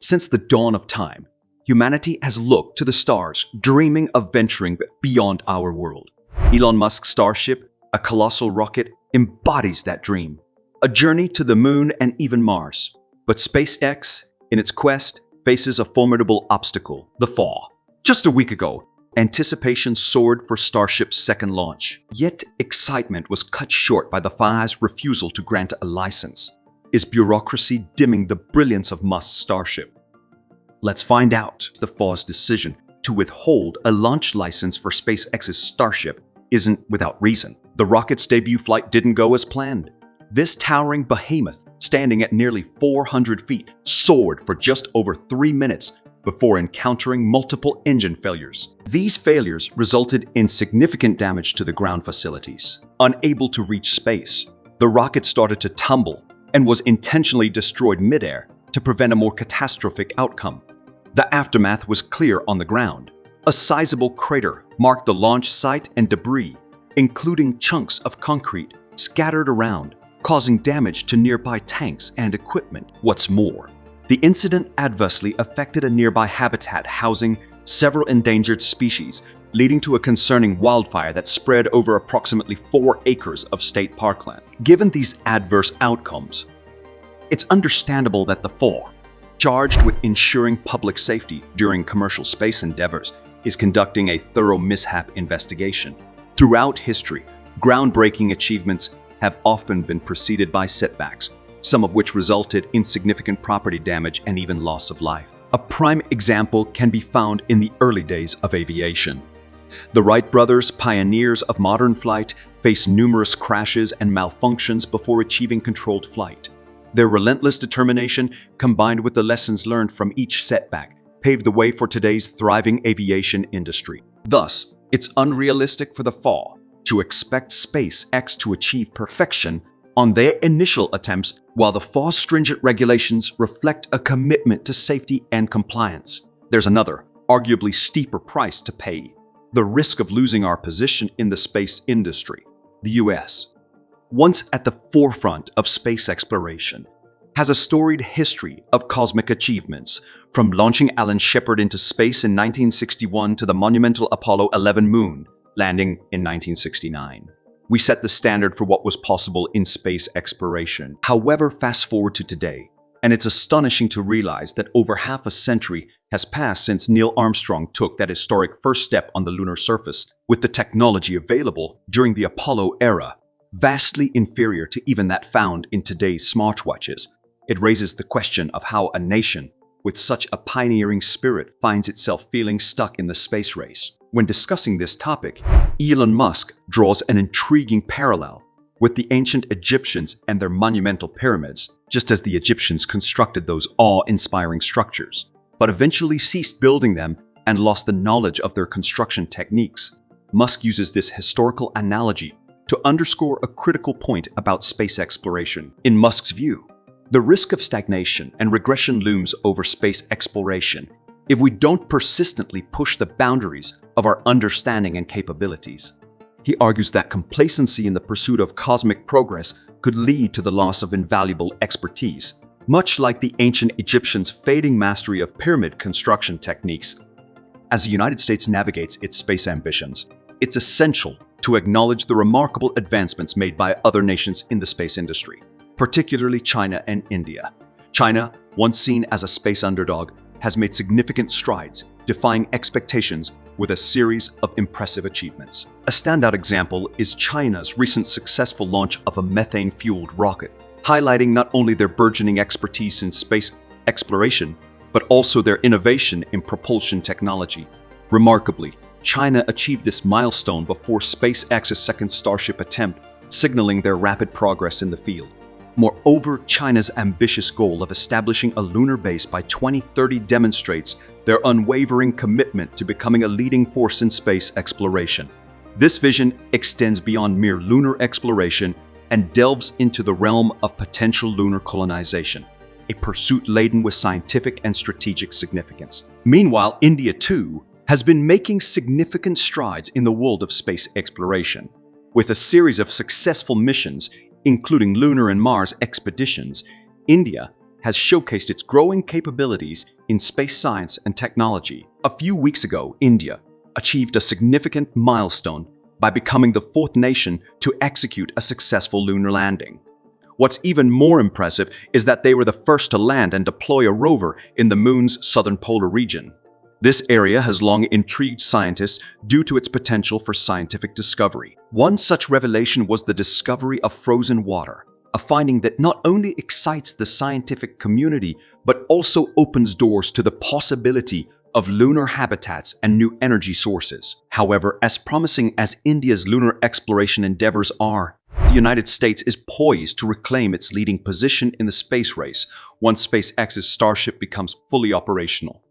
Since the dawn of time, humanity has looked to the stars, dreaming of venturing beyond our world. Elon Musk's Starship, a colossal rocket, embodies that dream. A journey to the moon and even Mars. But SpaceX, in its quest, faces a formidable obstacle: the FAA. Just a week ago, anticipation soared for Starship's second launch. Yet excitement was cut short by the FAA's refusal to grant a license. Is bureaucracy dimming the brilliance of Musk's Starship? Let's find out. The FAA's decision to withhold a launch license for SpaceX's Starship isn't without reason. The rocket's debut flight didn't go as planned. This towering behemoth, standing at nearly 400 feet, soared for just over 3 minutes before encountering multiple engine failures. These failures resulted in significant damage to the ground facilities. Unable to reach space, the rocket started to tumble and was intentionally destroyed midair to prevent a more catastrophic outcome. The aftermath was clear on the ground. A sizable crater marked the launch site, and debris, including chunks of concrete, scattered around, causing damage to nearby tanks and equipment. What's more, the incident adversely affected a nearby habitat housing several endangered species, leading to a concerning wildfire that spread over approximately 4 acres of state parkland. Given these adverse outcomes, it's understandable that the FAA, charged with ensuring public safety during commercial space endeavors, is conducting a thorough mishap investigation. Throughout history, groundbreaking achievements have often been preceded by setbacks, some of which resulted in significant property damage and even loss of life. A prime example can be found in the early days of aviation. The Wright brothers, pioneers of modern flight, faced numerous crashes and malfunctions before achieving controlled flight. Their relentless determination, combined with the lessons learned from each setback, paved the way for today's thriving aviation industry. Thus, it's unrealistic for the FAA to expect SpaceX to achieve perfection on their initial attempts, while the FAA's stringent regulations reflect a commitment to safety and compliance. There's another, arguably steeper price to pay: the risk of losing our position in the space industry. The US, once at the forefront of space exploration, has a storied history of cosmic achievements, from launching Alan Shepard into space in 1961 to the monumental Apollo 11 moon landing in 1969. We set the standard for what was possible in space exploration. However, fast forward to today, and it's astonishing to realize that over half a century has passed since Neil Armstrong took that historic first step on the lunar surface, with the technology available during the Apollo era vastly inferior to even that found in today's smartwatches. It raises the question of how a nation with such a pioneering spirit finds itself feeling stuck in the space race. When discussing this topic, Elon Musk draws an intriguing parallel with the ancient Egyptians and their monumental pyramids. Just as the Egyptians constructed those awe-inspiring structures, but eventually ceased building them and lost the knowledge of their construction techniques, Musk uses this historical analogy to underscore a critical point about space exploration. In Musk's view, the risk of stagnation and regression looms over space exploration if we don't persistently push the boundaries of our understanding and capabilities. He argues that complacency in the pursuit of cosmic progress could lead to the loss of invaluable expertise, much like the ancient Egyptians' fading mastery of pyramid construction techniques. As the United States navigates its space ambitions, it's essential to acknowledge the remarkable advancements made by other nations in the space industry, particularly China and India. China, once seen as a space underdog, has made significant strides, defying expectations with a series of impressive achievements. A standout example is China's recent successful launch of a methane-fueled rocket, highlighting not only their burgeoning expertise in space exploration, but also their innovation in propulsion technology. Remarkably, China achieved this milestone before SpaceX's second Starship attempt, signaling their rapid progress in the field. Moreover, China's ambitious goal of establishing a lunar base by 2030 demonstrates their unwavering commitment to becoming a leading force in space exploration. This vision extends beyond mere lunar exploration and delves into the realm of potential lunar colonization, a pursuit laden with scientific and strategic significance. Meanwhile, India too has been making significant strides in the world of space exploration. With a series of successful missions, including lunar and Mars expeditions, India has showcased its growing capabilities in space science and technology. A few weeks ago, India achieved a significant milestone by becoming the fourth nation to execute a successful lunar landing. What's even more impressive is that they were the first to land and deploy a rover in the Moon's southern polar region. This area has long intrigued scientists due to its potential for scientific discovery. One such revelation was the discovery of frozen water, a finding that not only excites the scientific community but also opens doors to the possibility of lunar habitats and new energy sources. However, as promising as India's lunar exploration endeavors are, the United States is poised to reclaim its leading position in the space race once SpaceX's Starship becomes fully operational.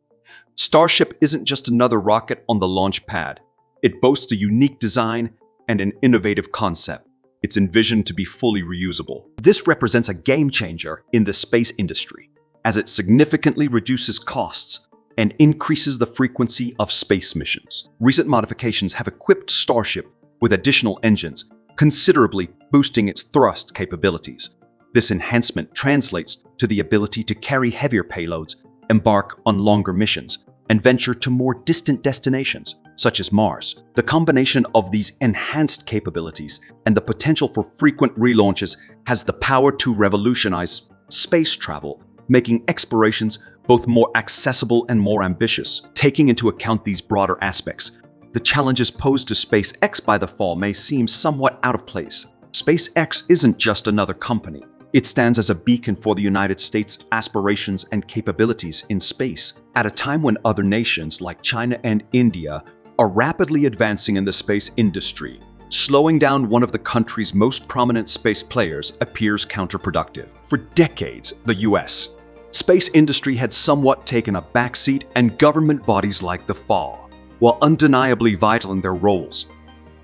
Starship isn't just another rocket on the launch pad. It boasts a unique design and an innovative concept. It's envisioned to be fully reusable. This represents a game changer in the space industry, as it significantly reduces costs and increases the frequency of space missions. Recent modifications have equipped Starship with additional engines, considerably boosting its thrust capabilities. This enhancement translates to the ability to carry heavier payloads, embark on longer missions, and venture to more distant destinations, such as Mars. The combination of these enhanced capabilities and the potential for frequent relaunches has the power to revolutionize space travel, making explorations both more accessible and more ambitious. Taking into account these broader aspects, the challenges posed to SpaceX by the FAA may seem somewhat out of place. SpaceX isn't just another company. It stands as a beacon for the United States' aspirations and capabilities in space. At a time when other nations like China and India are rapidly advancing in the space industry, slowing down one of the country's most prominent space players appears counterproductive. For decades, the US space industry had somewhat taken a backseat, and government bodies like the FAA, while undeniably vital in their roles,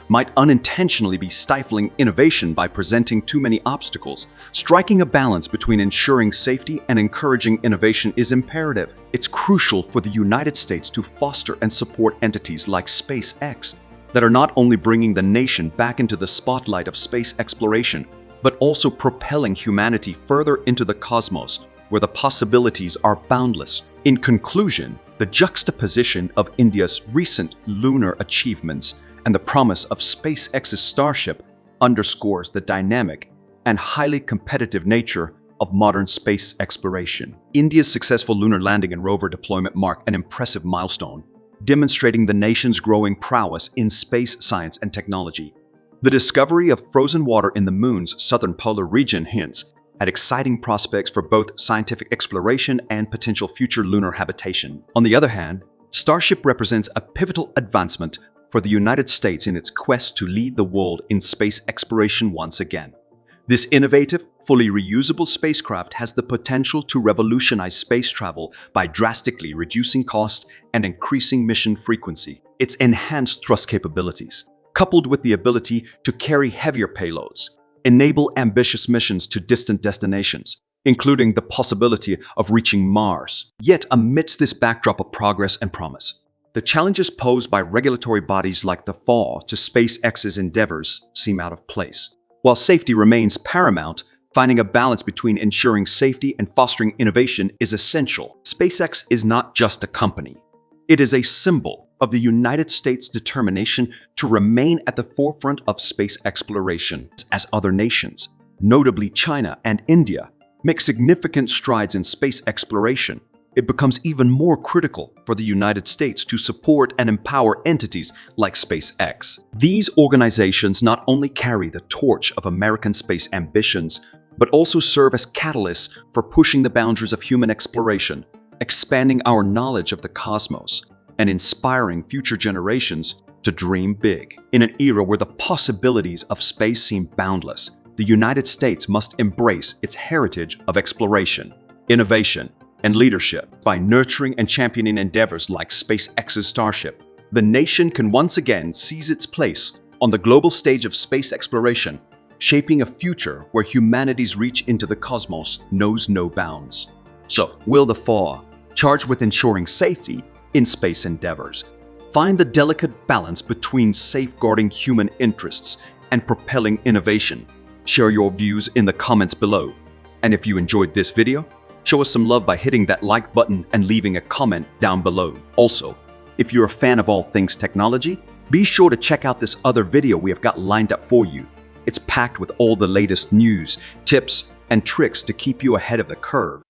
might unintentionally be stifling innovation by presenting too many obstacles. Striking a balance between ensuring safety and encouraging innovation is imperative. It's crucial for the United States to foster and support entities like SpaceX that are not only bringing the nation back into the spotlight of space exploration, but also propelling humanity further into the cosmos, where the possibilities are boundless. In conclusion, the juxtaposition of India's recent lunar achievements and the promise of SpaceX's Starship underscores the dynamic and highly competitive nature of modern space exploration. India's successful lunar landing and rover deployment mark an impressive milestone, demonstrating the nation's growing prowess in space science and technology. The discovery of frozen water in the Moon's southern polar region hints at exciting prospects for both scientific exploration and potential future lunar habitation. On the other hand, Starship represents a pivotal advancement for the United States in its quest to lead the world in space exploration once again. This innovative, fully reusable spacecraft has the potential to revolutionize space travel by drastically reducing costs and increasing mission frequency. Its enhanced thrust capabilities, coupled with the ability to carry heavier payloads, enable ambitious missions to distant destinations, including the possibility of reaching Mars. Yet amidst this backdrop of progress and promise, the challenges posed by regulatory bodies like the FAA to SpaceX's endeavors seem out of place. While safety remains paramount, finding a balance between ensuring safety and fostering innovation is essential. SpaceX is not just a company. It is a symbol of the United States' determination to remain at the forefront of space exploration. As other nations, notably China and India, make significant strides in space exploration, it becomes even more critical for the United States to support and empower entities like SpaceX. These organizations not only carry the torch of American space ambitions, but also serve as catalysts for pushing the boundaries of human exploration, expanding our knowledge of the cosmos, and inspiring future generations to dream big. In an era where the possibilities of space seem boundless, the United States must embrace its heritage of exploration, innovation, and leadership. By nurturing and championing endeavors like SpaceX's Starship, the nation can once again seize its place on the global stage of space exploration, shaping a future where humanity's reach into the cosmos knows no bounds. So, will the FAA, charged with ensuring safety in space endeavors, find the delicate balance between safeguarding human interests and propelling innovation? Share your views in the comments below. And if you enjoyed this video, Show us some love by hitting that like button and leaving a comment down below. Also, if you're a fan of all things technology, be sure to check out this other video we have got lined up for you. It's packed with all the latest news, tips, and tricks to keep you ahead of the curve.